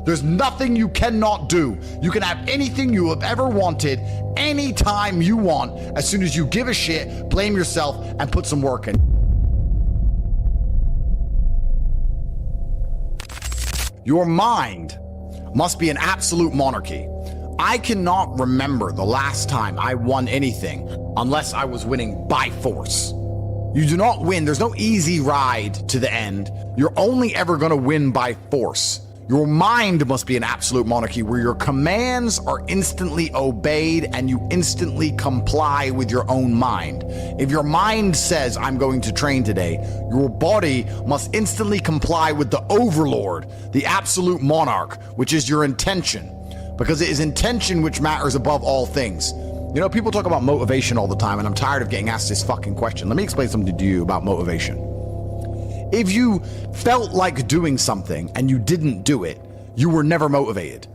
There's nothing you cannot do. You can have anything you have ever wanted, anytime you want, as soon as you give a shit, blame yourself, and put some work in. Your mind must be an absolute monarchy. I cannot remember the last time I won anything unless I was winning by force. You do not win. There's no easy ride to the end. You're only ever going to win by force. Your mind must be an absolute monarchy where your commands are instantly obeyed and you instantly comply with your own mind. If your mind says, I'm going to train today, your body must instantly comply with the overlord, the absolute monarch, which is your intention. Because it is intention which matters above all things. You know, people talk about motivation all the time, and I'm tired of getting asked this fucking question. Let me explain something to you about motivation. If you felt like doing something and you didn't do it, you were never motivated.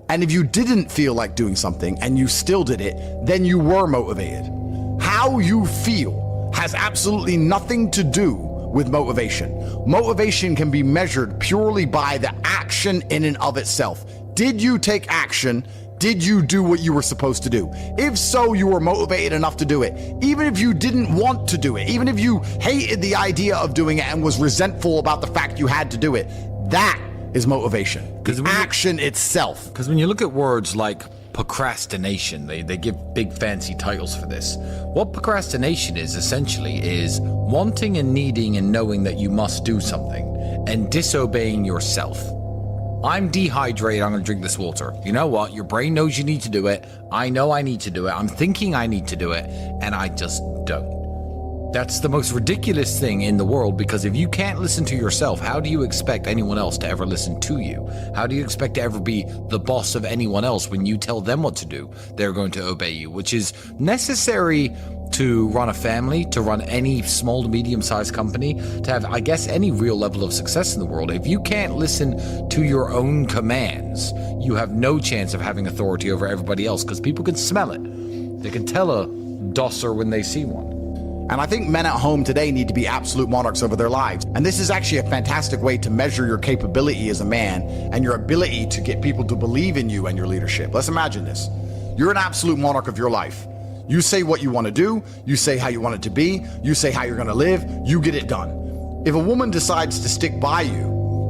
And if you didn't feel like doing something and you still did it, then you were motivated. How you feel has absolutely nothing to do with motivation. Motivation can be measured purely by the action in and of itself. Did you take action? Did you do what you were supposed to do? If so, you were motivated enough to do it. Even if you didn't want to do it, even if you hated the idea of doing it and was resentful about the fact you had to do it, that is motivation. The action itself. Because when you look at words like procrastination, they give big fancy titles for this. What procrastination is essentially is wanting and needing and knowing that you must do something and disobeying yourself. I'm dehydrated, I'm going to drink this water. You know what? Your brain knows you need to do it. I know I need to do it. I'm thinking I need to do it, and I just don't. That's the most ridiculous thing in the world, because if you can't listen to yourself, how do you expect anyone else to ever listen to you? How do you expect to ever be the boss of anyone else when you tell them what to do? They're going to obey you, which is necessary to run a family, to run any small to medium-sized company, to have, I guess, any real level of success in the world. If you can't listen to your own commands, you have no chance of having authority over everybody else, because people can smell it. They can tell a dosser when they see one. And I think men at home today need to be absolute monarchs over their lives. And this is actually a fantastic way to measure your capability as a man and your ability to get people to believe in you and your leadership. Let's imagine this. You're an absolute monarch of your life. You say what you want to do, you say how you want it to be, you say how you're going to live, you get it done. If a woman decides to stick by you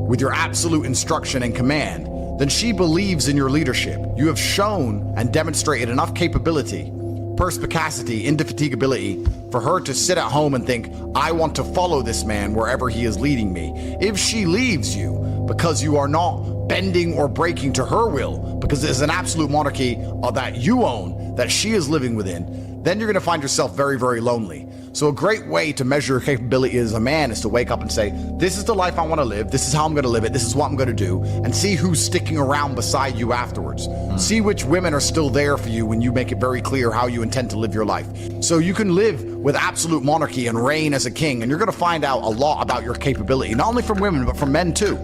with your absolute instruction and command, then she believes in your leadership. You have shown and demonstrated enough capability, perspicacity, indefatigability for her to sit at home and think, I want to follow this man wherever he is leading me. If she leaves you because you are not bending or breaking to her will, because it is an absolute monarchy that you own, that she is living within, then you're going to find yourself very, very lonely. So a great way to measure your capability as a man is to wake up and say, this is the life I want to live, this is how I'm going to live it, this is what I'm going to do, and see who's sticking around beside you afterwards. See which women are still there for you when you make it very clear how you intend to live your life. So you can live with absolute monarchy and reign as a king, and you're going to find out a lot about your capability, not only from women, but from men too.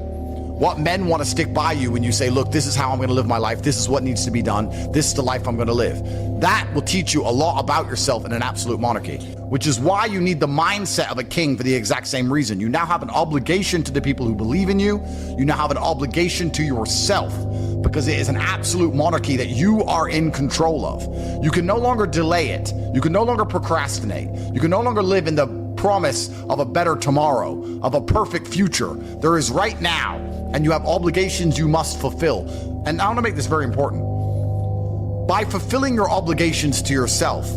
What men want to stick by you when you say, look, this is how I'm going to live my life. This is what needs to be done. This is the life I'm going to live. That will teach you a lot about yourself in an absolute monarchy, which is why you need the mindset of a king for the exact same reason. You now have an obligation to the people who believe in you. You now have an obligation to yourself, because it is an absolute monarchy that you are in control of. You can no longer delay it. You can no longer procrastinate. You can no longer live in the promise of a better tomorrow, of a perfect future. There is right now, and you have obligations you must fulfill. And I want to make this very important. By fulfilling your obligations to yourself,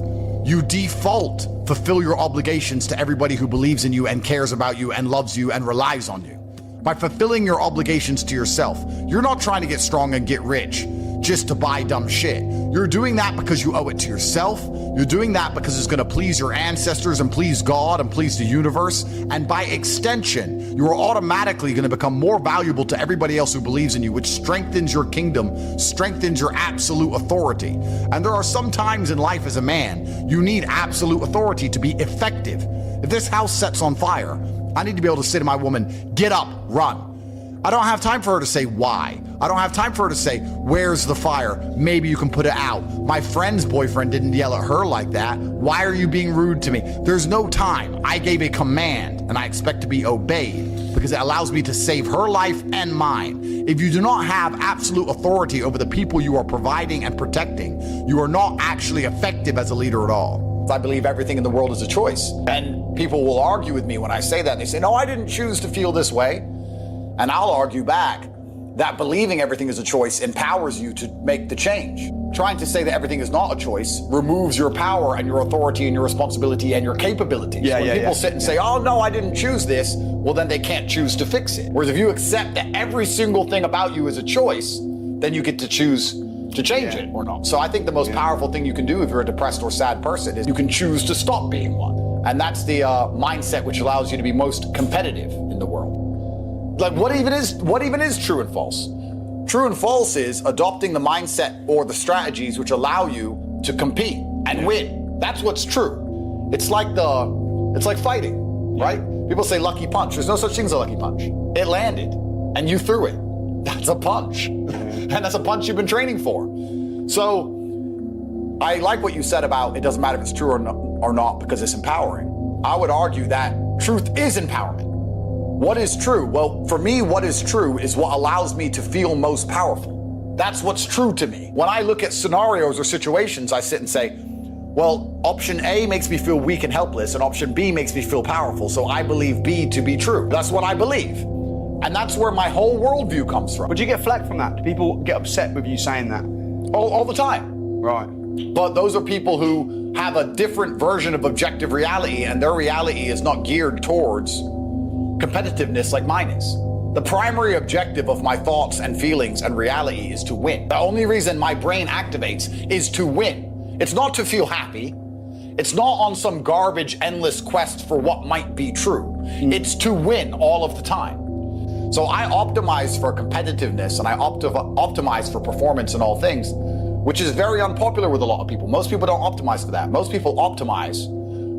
you default fulfill your obligations to everybody who believes in you and cares about you and loves you and relies on you. By fulfilling your obligations to yourself, you're not trying to get strong and get rich just to buy dumb shit. You're doing that because you owe it to yourself. You're doing that because it's going to please your ancestors and please God and please the universe. And by extension, you are automatically going to become more valuable to everybody else who believes in you, which strengthens your kingdom, strengthens your absolute authority. And there are some times in life as a man, you need absolute authority to be effective. If this house sets on fire, I need to be able to say to my woman, get up, run. I don't have time for her to say why. I don't have time for her to say, where's the fire? Maybe you can put it out. My friend's boyfriend didn't yell at her like that. Why are you being rude to me? There's no time. I gave a command and I expect to be obeyed. because it allows me to save her life and mine. If you do not have absolute authority over the people you are providing and protecting, you are not actually effective as a leader at all. I believe everything in the world is a choice. And people will argue with me when I say that. They say, no, I didn't choose to feel this way. And I'll argue back that believing everything is a choice empowers you to make the change. Trying to say that everything is not a choice removes your power and your authority and your responsibility and your capabilities. When people sit and say, oh no, I didn't choose this, well then they can't choose to fix it. Whereas if you accept that every single thing about you is a choice, then you get to choose to change it or not. So I think the most powerful thing you can do if you're a depressed or sad person is you can choose to stop being one. And that's the mindset which allows you to be most competitive in the world. Like what even is true and false? True and false is adopting the mindset or the strategies which allow you to compete and win. That's what's true. It's like fighting, right? People say lucky punch. There's no such thing as a lucky punch. It landed and you threw it. That's a punch. And that's a punch you've been training for. So I like what you said about it doesn't matter if it's true or not because it's empowering. I would argue that truth is empowerment. What is true? Well, for me, what is true is what allows me to feel most powerful. That's what's true to me. When I look at scenarios or situations, I sit and say, well, option A makes me feel weak and helpless, and option B makes me feel powerful, so I believe B to be true. That's what I believe. And that's where my whole worldview comes from. Would you get flack from that? Do people get upset with you saying that? All the time. Right. But those are people who have a different version of objective reality, and their reality is not geared towards competitiveness like mine is. The primary objective of my thoughts and feelings and reality is to win. The only reason my brain activates is to win. It's not to feel happy. It's not on some garbage, endless quest for what might be true. It's to win all of the time. So I optimize for competitiveness and I optimize for performance in all things, which is very unpopular with a lot of people. Most people don't optimize for that. Most people optimize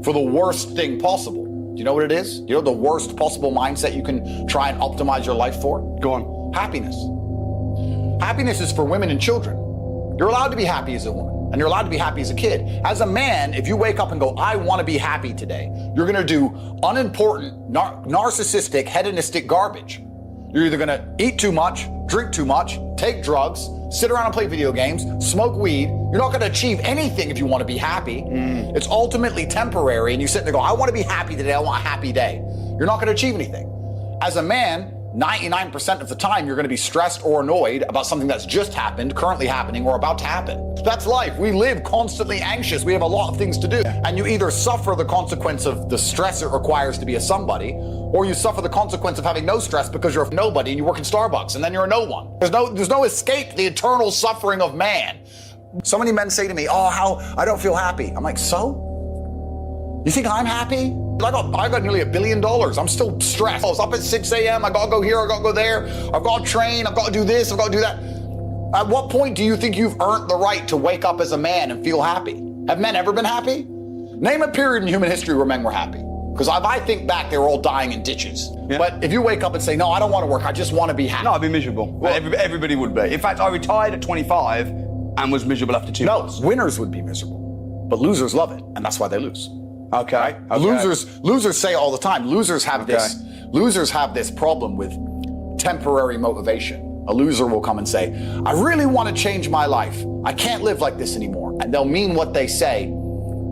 for the worst thing possible. Do you know what it is? You know the worst possible mindset you can try and optimize your life for? Go on. Happiness. Happiness is for women and children. You're allowed to be happy as a woman, and you're allowed to be happy as a kid. As a man, if you wake up and go, I want to be happy today, you're going to do unimportant, narcissistic, hedonistic garbage. You're either going to eat too much, drink too much, take drugs, sit around and play video games, smoke weed. You're not going to achieve anything if you want to be happy. It's ultimately temporary, and you sit there and go, I want to be happy today, I want a happy day. You're not going to achieve anything. As a man, 99% of the time, you're going to be stressed or annoyed about something that's just happened, currently happening, or about to happen. That's life. We live constantly anxious. We have a lot of things to do. And you either suffer the consequence of the stress it requires to be a somebody, or you suffer the consequence of having no stress because you're a nobody and you work in Starbucks and then you're a no one. There's no escape the eternal suffering of man. So many men say to me, oh, how I don't feel happy. I'm like, so? You think I'm happy? I got nearly $1 billion. I'm still stressed. I was up at 6 a.m. I gotta go here, I gotta go there. I've got to train, I've got to do this, I've got to do that. At what point do you think you've earned the right to wake up as a man and feel happy? Have men ever been happy? Name a period in human history where men were happy. Because if I think back, they were all dying in ditches. Yeah. But if you wake up and say, no, I don't want to work, I just want to be happy. No, I'd be miserable. Well, everybody would be. In fact, I retired at 25 and was miserable after 2 months. No, winners would be miserable. But losers love it, and that's why they lose. Okay. Right? Okay. Losers say all the time, losers have this problem with temporary motivation. A loser will come and say, I really want to change my life. I can't live like this anymore. And they'll mean what they say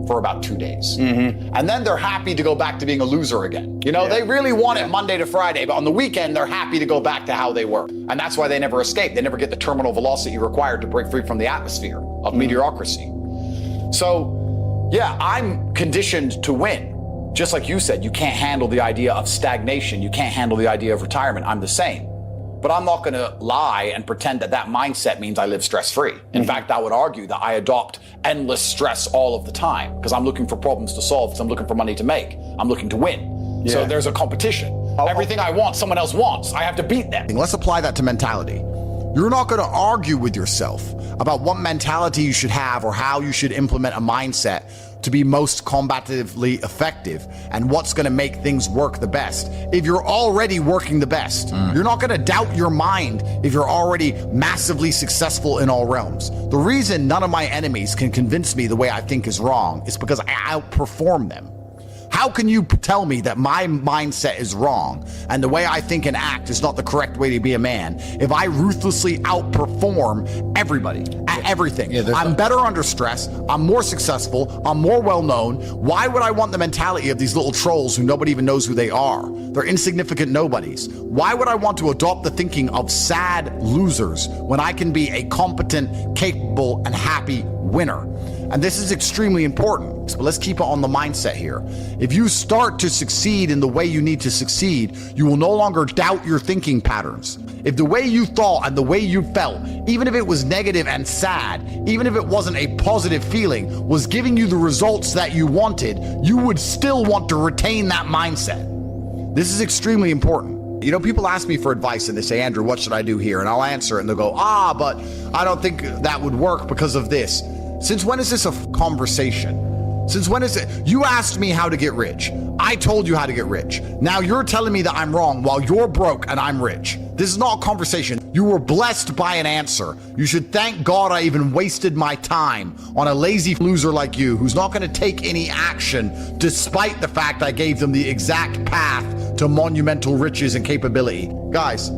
for about 2 days. And then they're happy to go back to being a loser again. You know, they really want it Monday to Friday, but on the weekend, they're happy to go back to how they were. And that's why they never escape. They never get the terminal velocity required to break free from the atmosphere of mediocrity. So, yeah, I'm conditioned to win. Just like you said, you can't handle the idea of stagnation. You can't handle the idea of retirement. I'm the same. But I'm not going to lie and pretend that that mindset means I live stress-free. In fact, I would argue that I adopt endless stress all of the time because I'm looking for problems to solve, because I'm looking for money to make. I'm looking to win. So there's a competition. Everything I want, someone else wants. I have to beat them. Let's apply that to mentality. You're not going to argue with yourself about what mentality you should have or how you should implement a mindset to be most combatively effective and what's going to make things work the best. If you're already working the best, you're not going to doubt your mind if you're already massively successful in all realms. The reason none of my enemies can convince me the way I think is wrong is because I outperform them. How can you tell me that my mindset is wrong and the way I think and act is not the correct way to be a man if I ruthlessly outperform everybody at everything? I'm better under stress. I'm more successful. I'm more well-known. Why would I want the mentality of these little trolls who nobody even knows who they are? They're insignificant nobodies. Why would I want to adopt the thinking of sad losers when I can be a competent, capable, and happy winner? And this is extremely important. But let's keep it on the mindset here. If you start to succeed in the way you need to succeed, you will no longer doubt your thinking patterns. If the way you thought and the way you felt, even if it was negative and sad, even if it wasn't a positive feeling, was giving you the results that you wanted, you would still want to retain that mindset. This is extremely important. You know, people ask me for advice and they say, Andrew, what should I do here? And I'll answer it and they'll go, but I don't think that would work because of this. Since when is this a conversation? Since when is it? You asked me how to get rich. I told you how to get rich. Now you're telling me that I'm wrong while you're broke and I'm rich. This is not a conversation. You were blessed by an answer. You should thank God I even wasted my time on a lazy loser like you who's not going to take any action despite the fact I gave them the exact path to monumental riches and capability. Guys,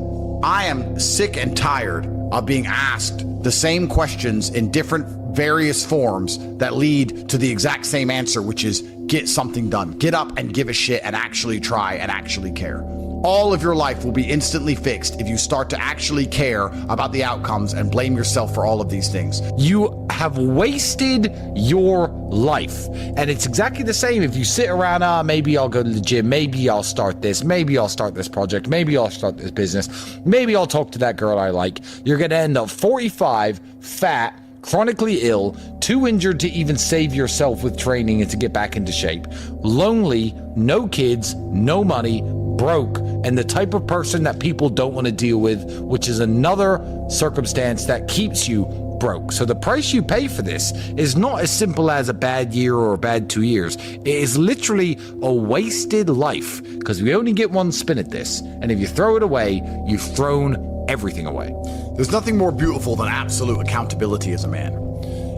I am sick and tired of being asked the same questions in different various forms that lead to the exact same answer, which is get something done. Get up and give a shit and actually try and actually care. All of your life will be instantly fixed if you start to actually care about the outcomes and blame yourself for all of these things. You have wasted your life. And it's exactly the same if you sit around, maybe I'll go to the gym, maybe I'll start this, maybe I'll start this project, maybe I'll start this business, maybe I'll talk to that girl I like. You're going to end up 45, fat, chronically ill, too injured to even save yourself with training and to get back into shape, lonely, no kids, no money, broke, and the type of person that people don't want to deal with, which is another circumstance that keeps you broke. So the price you pay for this is not as simple as a bad year or a bad 2 years. It is literally a wasted life, because we only get one spin at this, and if you throw it away, you've thrown everything away. There's nothing more beautiful than absolute accountability as a man.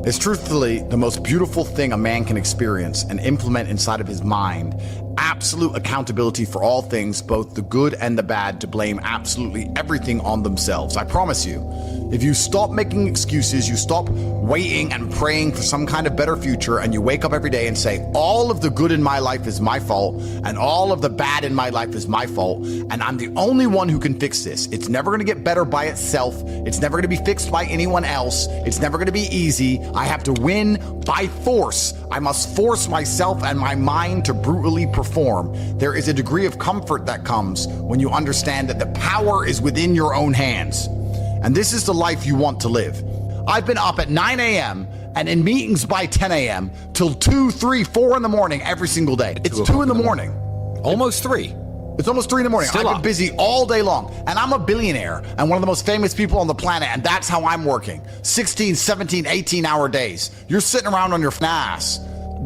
It's truthfully the most beautiful thing a man can experience and implement inside of his mind. Absolute accountability for all things, both the good and the bad, to blame absolutely everything on themselves. I promise you, if you stop making excuses, you stop waiting and praying for some kind of better future, and you wake up every day and say, all of the good in my life is my fault, and all of the bad in my life is my fault, and I'm the only one who can fix this. It's never going to get better by itself. It's never going to be fixed by anyone else. It's never going to be easy. I have to win by force. I must force myself and my mind to brutally perform. There is a degree of comfort that comes when you understand that the power is within your own hands. And this is the life you want to live. I've been up at 9 a.m. and in meetings by 10 a.m. till 2, 3, 4 in the morning every single day. It's 2 in the morning. Almost 3. It's almost 3 in the morning. I've been busy all day long. And I'm a billionaire and one of the most famous people on the planet. And that's how I'm working. 16, 17, 18-hour days. You're sitting around on your ass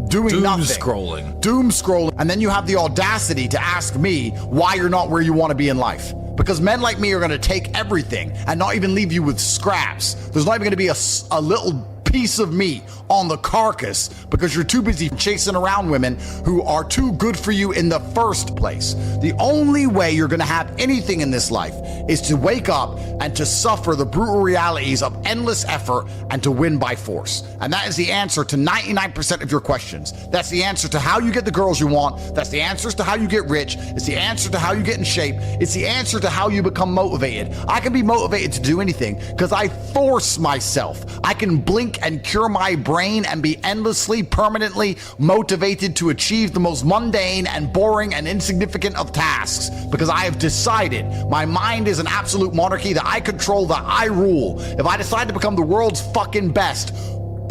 doing nothing. Doom scrolling. And then you have the audacity to ask me why you're not where you want to be in life. Because men like me are going to take everything and not even leave you with scraps. There's not even going to be a little piece of meat on the carcass because you're too busy chasing around women who are too good for you in the first place. The only way you're going to have anything in this life is to wake up and to suffer the brutal realities of endless effort and to win by force. And that is the answer to 99% of your questions. That's the answer to how you get the girls you want. That's the answers to how you get rich. It's the answer to how you get in shape. It's the answer to how you become motivated. I can be motivated to do anything because I force myself. I can blink and cure my brain and be endlessly, permanently motivated to achieve the most mundane and boring and insignificant of tasks because I have decided my mind is an absolute monarchy that I control, that I rule. If I decide to become the world's fucking best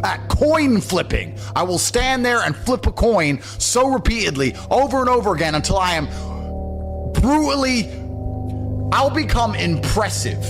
at coin flipping, I will stand there and flip a coin so repeatedly over and over again until I am brutally, I'll become impressive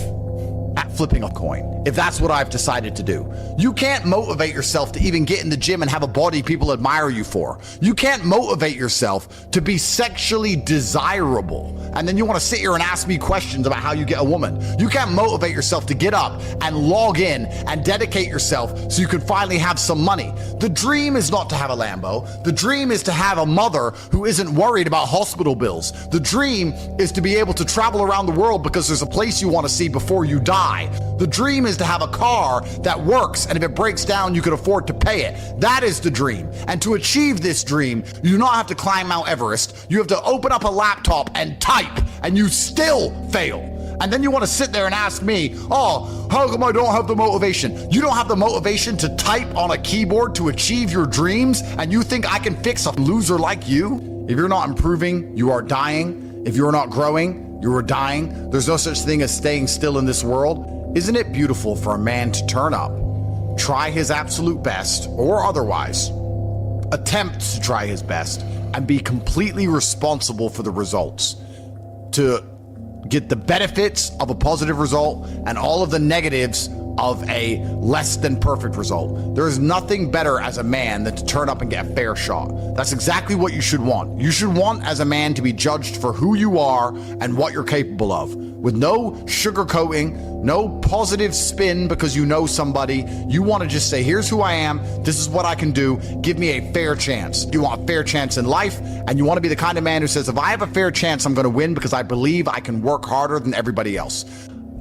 at flipping a coin, if that's what I've decided to do. You can't motivate yourself to even get in the gym and have a body people admire you for. You can't motivate yourself to be sexually desirable. And then you want to sit here and ask me questions about how you get a woman. You can't motivate yourself to get up and log in and dedicate yourself so you can finally have some money. The dream is not to have a Lambo. The dream is to have a mother who isn't worried about hospital bills. The dream is to be able to travel around the world because there's a place you want to see before you die. The dream is to have a car that works, and if it breaks down, you can afford to pay it. That is the dream. And to achieve this dream, you do not have to climb Mount Everest. You have to open up a laptop and type, and you still fail. And then you want to sit there and ask me, oh, how come I don't have the motivation? You don't have the motivation to type on a keyboard to achieve your dreams, and you think I can fix a loser like you? If you're not improving, you are dying. If you're not growing, you are dying. There's no such thing as staying still in this world. Isn't it beautiful for a man to turn up, try his absolute best, or otherwise, attempt to try his best, and be completely responsible for the results, to get the benefits of a positive result and all of the negatives of a less than perfect result? There is nothing better as a man than to turn up and get a fair shot. That's exactly what you should want. You should want as a man to be judged for who you are and what you're capable of, with no sugarcoating, no positive spin because you know somebody. You want to just say, here's who I am, this is what I can do, give me a fair chance. You want a fair chance in life, and you want to be the kind of man who says, if I have a fair chance, I'm going to win because I believe I can work harder than everybody else.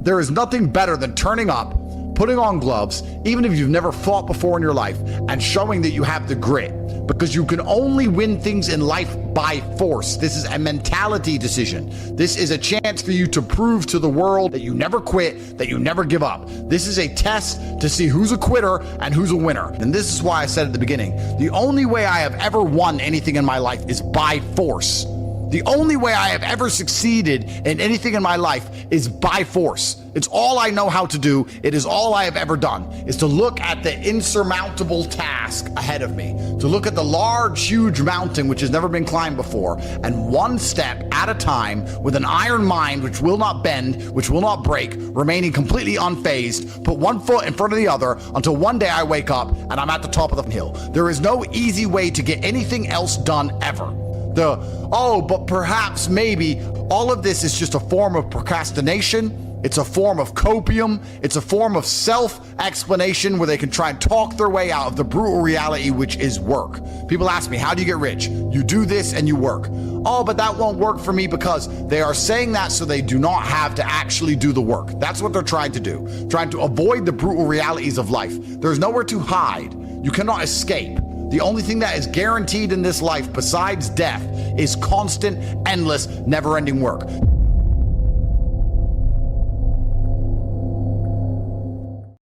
There is nothing better than turning up, putting on gloves, even if you've never fought before in your life, and showing that you have the grit, because you can only win things in life by force. This is a mentality decision. This is a chance for you to prove to the world that you never quit, that you never give up. This is a test to see who's a quitter and who's a winner. And this is why I said at the beginning, the only way I have ever won anything in my life is by force. The only way I have ever succeeded in anything in my life is by force. It's all I know how to do. It is all I have ever done, is to look at the insurmountable task ahead of me, to look at the large, huge mountain which has never been climbed before, and one step at a time, with an iron mind which will not bend, which will not break, remaining completely unfazed, put one foot in front of the other until one day I wake up and I'm at the top of the hill. There is no easy way to get anything else done ever. But perhaps, maybe, all of this is just a form of procrastination. It's a form of copium. It's a form of self-explanation where they can try and talk their way out of the brutal reality, which is work. People ask me, how do you get rich? You do this and you work. Oh, but that won't work for me, because they are saying that so they do not have to actually do the work. That's what they're trying to do, trying to avoid the brutal realities of life. There's nowhere to hide. You cannot escape. The only thing that is guaranteed in this life besides death is constant, endless, never-ending work.